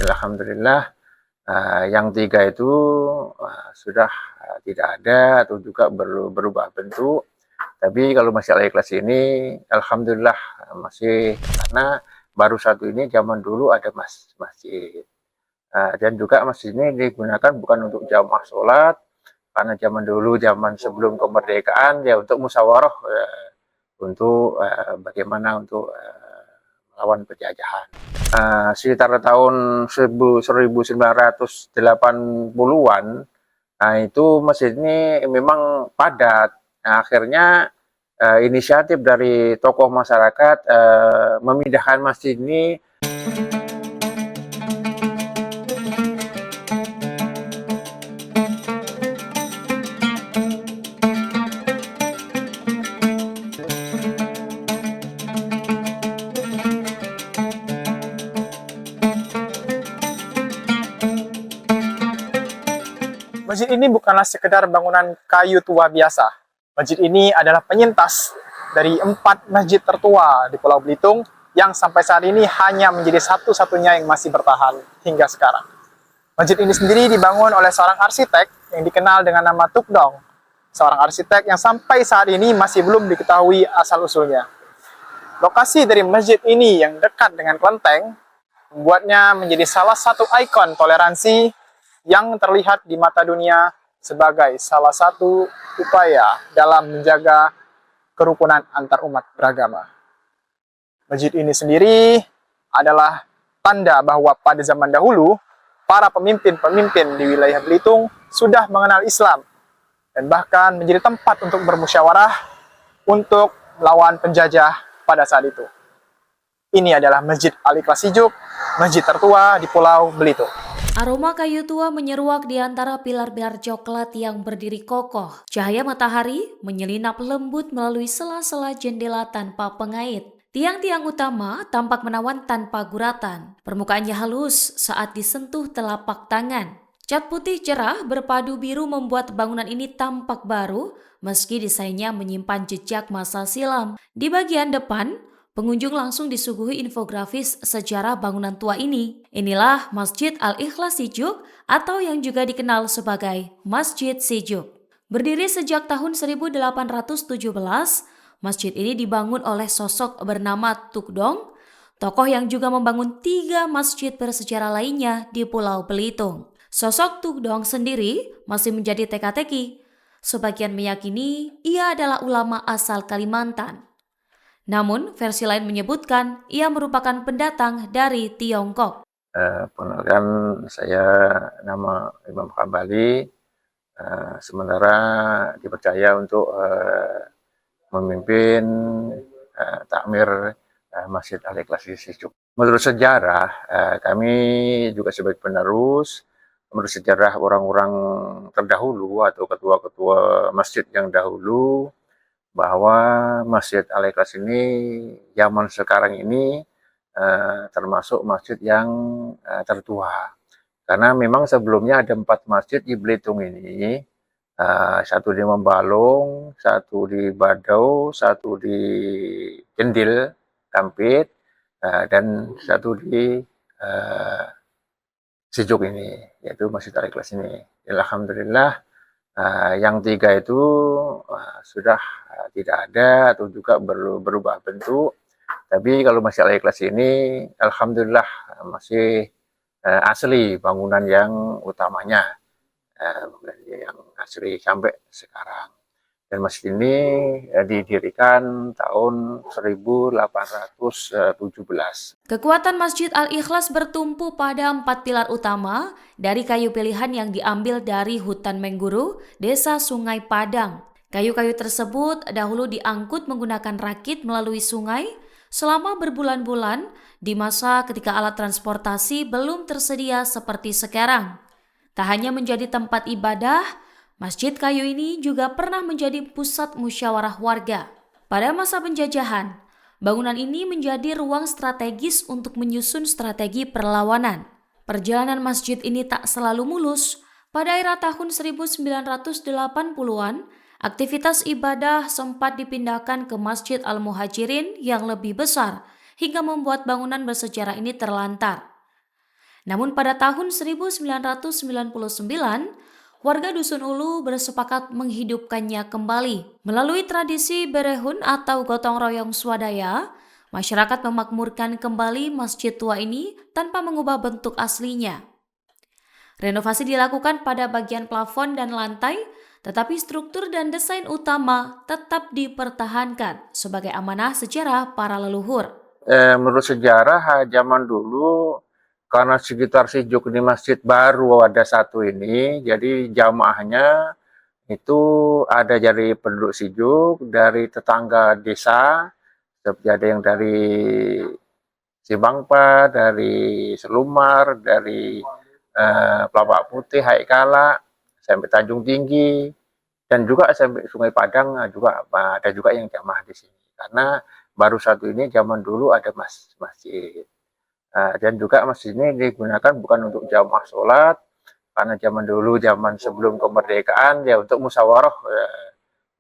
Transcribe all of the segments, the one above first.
Alhamdulillah yang 3 itu sudah tidak ada atau juga berubah bentuk. Tapi kalau masjid Al-Ikhlas ini alhamdulillah masih, karena baru satu ini zaman dulu ada masjid. Dan juga masjid ini digunakan bukan untuk jamaah sholat, karena zaman dulu, zaman sebelum kemerdekaan ya untuk musyawarah, untuk bagaimana untuk melawan penjajahan. Sekitar tahun 1980-an, nah itu masjid ini memang padat. Nah, akhirnya inisiatif dari tokoh masyarakat memindahkan masjid ini. Masjid ini bukanlah sekedar bangunan kayu tua biasa. Masjid ini adalah penyintas dari 4 masjid tertua di Pulau Belitung yang sampai saat ini hanya menjadi satu-satunya yang masih bertahan hingga sekarang. Masjid ini sendiri dibangun oleh seorang arsitek yang dikenal dengan nama Tuk Dong, seorang arsitek yang sampai saat ini masih belum diketahui asal-usulnya. Lokasi dari masjid ini yang dekat dengan kelenteng membuatnya menjadi salah satu ikon toleransi yang terlihat di mata dunia sebagai salah satu upaya dalam menjaga kerukunan antar umat beragama. Masjid ini sendiri adalah tanda bahwa pada zaman dahulu, para pemimpin-pemimpin di wilayah Belitung sudah mengenal Islam dan bahkan menjadi tempat untuk bermusyawarah untuk melawan penjajah pada saat itu. Ini adalah Masjid Al-Ikhlas Sijuk, masjid tertua di Pulau Belitung. Aroma kayu tua menyeruak di antara pilar-pilar coklat yang berdiri kokoh. Cahaya matahari menyelinap lembut melalui sela-sela jendela tanpa pengait. Tiang-tiang utama tampak menawan tanpa guratan. Permukaannya halus saat disentuh telapak tangan. Cat putih cerah berpadu biru membuat bangunan ini tampak baru meski desainnya menyimpan jejak masa silam. Di bagian depan, pengunjung langsung disuguhi infografis sejarah bangunan tua ini. Inilah Masjid Al-Ikhlas Sijuk atau yang juga dikenal sebagai Masjid Sijuk. Berdiri sejak tahun 1817, masjid ini dibangun oleh sosok bernama Tuk Dong, tokoh yang juga membangun 3 masjid bersejarah lainnya di Pulau Belitung. Sosok Tuk Dong sendiri masih menjadi teka-teki. Sebagian meyakini ia adalah ulama asal Kalimantan. Namun, versi lain menyebutkan ia merupakan pendatang dari Tiongkok. Perkenalkan, saya nama Imam Hambali, sementara dipercaya untuk memimpin takmir Masjid Al-Ikhlas Sijuk. Menurut sejarah, kami juga sebagai penerus, menurut sejarah orang-orang terdahulu atau ketua-ketua masjid yang dahulu, bahwa Masjid Al-Ikhlas ini zaman sekarang ini termasuk masjid yang tertua. Karena memang sebelumnya ada 4 masjid di Belitung ini, satu di Membalung, satu di Badau, satu di Kendil, Kampit, dan satu di Sijuk ini, yaitu Masjid Al-Ikhlas ini. Alhamdulillah yang 3 itu sudah tidak ada atau juga berubah bentuk. Tapi kalau Masjid Al-Ikhlas ini alhamdulillah masih asli bangunan yang utamanya, yang asli sampai sekarang. Dan masjid ini didirikan tahun 1817. Kekuatan Masjid Al-Ikhlas bertumpu pada 4 pilar utama dari kayu pilihan yang diambil dari hutan Mengguru, Desa Sungai Padang. Kayu-kayu tersebut dahulu diangkut menggunakan rakit melalui sungai selama berbulan-bulan di masa ketika alat transportasi belum tersedia seperti sekarang. Tak hanya menjadi tempat ibadah, masjid kayu ini juga pernah menjadi pusat musyawarah warga. Pada masa penjajahan, bangunan ini menjadi ruang strategis untuk menyusun strategi perlawanan. Perjalanan masjid ini tak selalu mulus. Pada era tahun 1980-an, aktivitas ibadah sempat dipindahkan ke Masjid Al-Muhajirin yang lebih besar hingga membuat bangunan bersejarah ini terlantar. Namun pada tahun 1999, warga Dusun Ulu bersepakat menghidupkannya kembali. Melalui tradisi berehun atau gotong royong swadaya, masyarakat memakmurkan kembali masjid tua ini tanpa mengubah bentuk aslinya. Renovasi dilakukan pada bagian plafon dan lantai, tetapi struktur dan desain utama tetap dipertahankan sebagai amanah sejarah para leluhur. Menurut sejarah zaman dulu, karena sekitar Sijuk ini masjid baru ada satu ini, jadi jamaahnya itu ada dari penduduk Sijuk, dari tetangga desa, seperti ada yang dari Sibangpa, dari Selumar, dari Pelapak Putih, Haikala, sampai Tanjung Tinggi, dan juga sampai Sungai Padang juga ada juga yang jamaah di sini. Karena baru satu ini zaman dulu ada masjid. Dan juga masjid ini digunakan bukan untuk jamaah sholat, karena zaman dulu, zaman sebelum kemerdekaan, ya untuk musyawarah,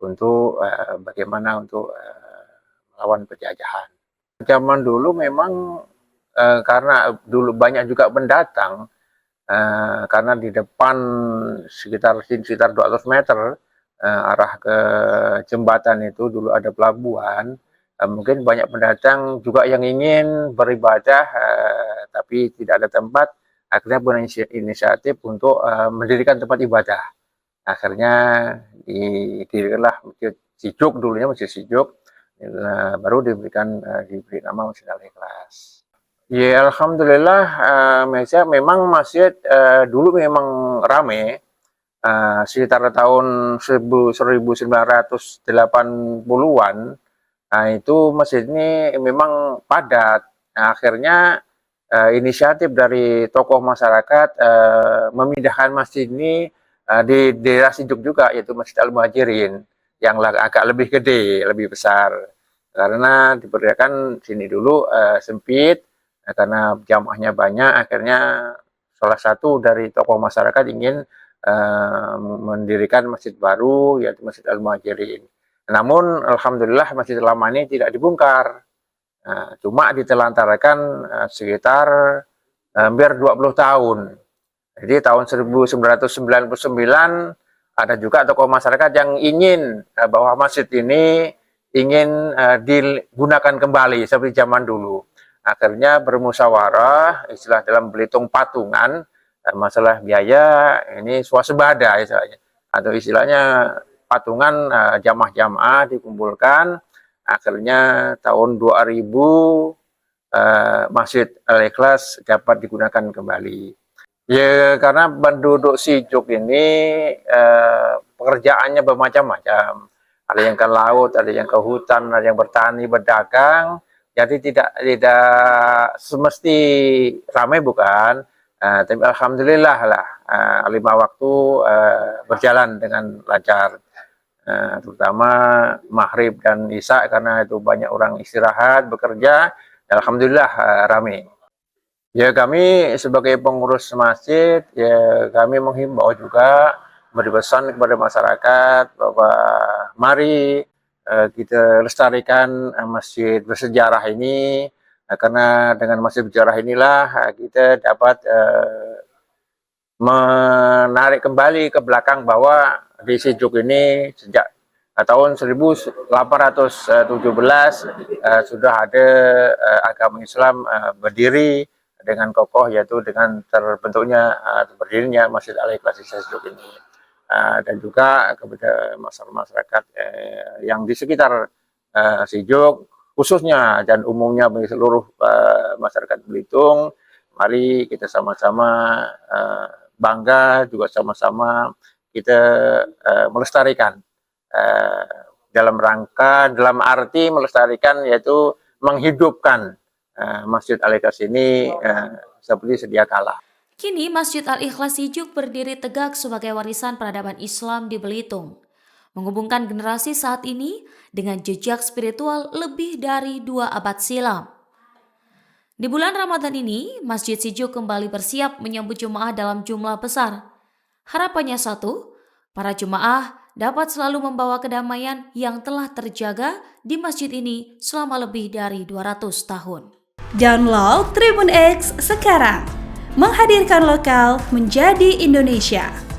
untuk bagaimana untuk melawan penjajahan. Zaman dulu memang karena dulu banyak juga pendatang, karena di depan sekitar 200 meter arah ke jembatan itu dulu ada pelabuhan. Mungkin banyak pendatang juga yang ingin beribadah, tapi tidak ada tempat. Akhirnya berinisiatif untuk mendirikan tempat ibadah. Akhirnya didirikanlah Masjid Sijuk, dulunya Masjid Sijuk, baru diberi nama Masjid Al-Ikhlas. Ya alhamdulillah, memang masjid dulu memang ramai. Sekitar tahun 1980-an, itu masjid ini memang padat. Akhirnya inisiatif dari tokoh masyarakat memindahkan masjid ini di daerah Sijuk juga, yaitu Masjid Al-Muhajirin, yang agak lebih gede, lebih besar. Karena diperkirakan sini dulu sempit, karena jamaahnya banyak, akhirnya salah satu dari tokoh masyarakat ingin mendirikan masjid baru, yaitu Masjid Al-Muhajirin. Namun alhamdulillah masjid lama ini tidak dibongkar, cuma ditelantarkan sekitar hampir 20 tahun. Jadi tahun 1999 ada juga tokoh masyarakat yang ingin bahwa masjid ini ingin digunakan kembali seperti zaman dulu. Akhirnya bermusyawarah, istilah dalam Belitung patungan, masalah biaya ini swasembada istilahnya, atau istilahnya patungan jamaah-jamaah dikumpulkan. Akhirnya tahun 2000 Masjid Al-Ikhlas dapat digunakan kembali. Ya karena penduduk Sijuk ini pekerjaannya bermacam-macam. Ada yang ke laut, ada yang ke hutan, ada yang bertani, berdagang. Jadi tidak semesti ramai bukan. Tapi alhamdulillah lah 5 waktu berjalan dengan lancar, terutama maghrib dan isya, karena itu banyak orang istirahat bekerja. Alhamdulillah ramai. Ya kami sebagai pengurus masjid, ya kami menghimbau juga, beri pesan kepada masyarakat bahwa mari kita lestarikan masjid bersejarah ini. Karena dengan masjid bersejarah inilah kita dapat menarik kembali ke belakang bahwa di Sijuk ini sejak tahun 1817 sudah ada agama Islam berdiri dengan kokoh, yaitu dengan berdirinya Masjid Al-Ikhlas di Sijuk ini. Dan juga kepada masyarakat yang di sekitar Sijuk, khususnya dan umumnya bagi seluruh masyarakat Belitung, mari kita sama-sama bangga, juga sama-sama kita melestarikan, dalam arti melestarikan yaitu menghidupkan Masjid Al-Ikhlas ini seperti sedia kala. Kini Masjid Al-Ikhlas Sijuk berdiri tegak sebagai warisan peradaban Islam di Belitung, menghubungkan generasi saat ini dengan jejak spiritual lebih dari 2 abad silam. Di bulan Ramadan ini, Masjid Sijuk kembali bersiap menyambut jemaah dalam jumlah besar. Harapannya satu, para jemaah dapat selalu membawa kedamaian yang telah terjaga di masjid ini selama lebih dari 200 tahun. Download Tribun X sekarang, menghadirkan lokal menjadi Indonesia.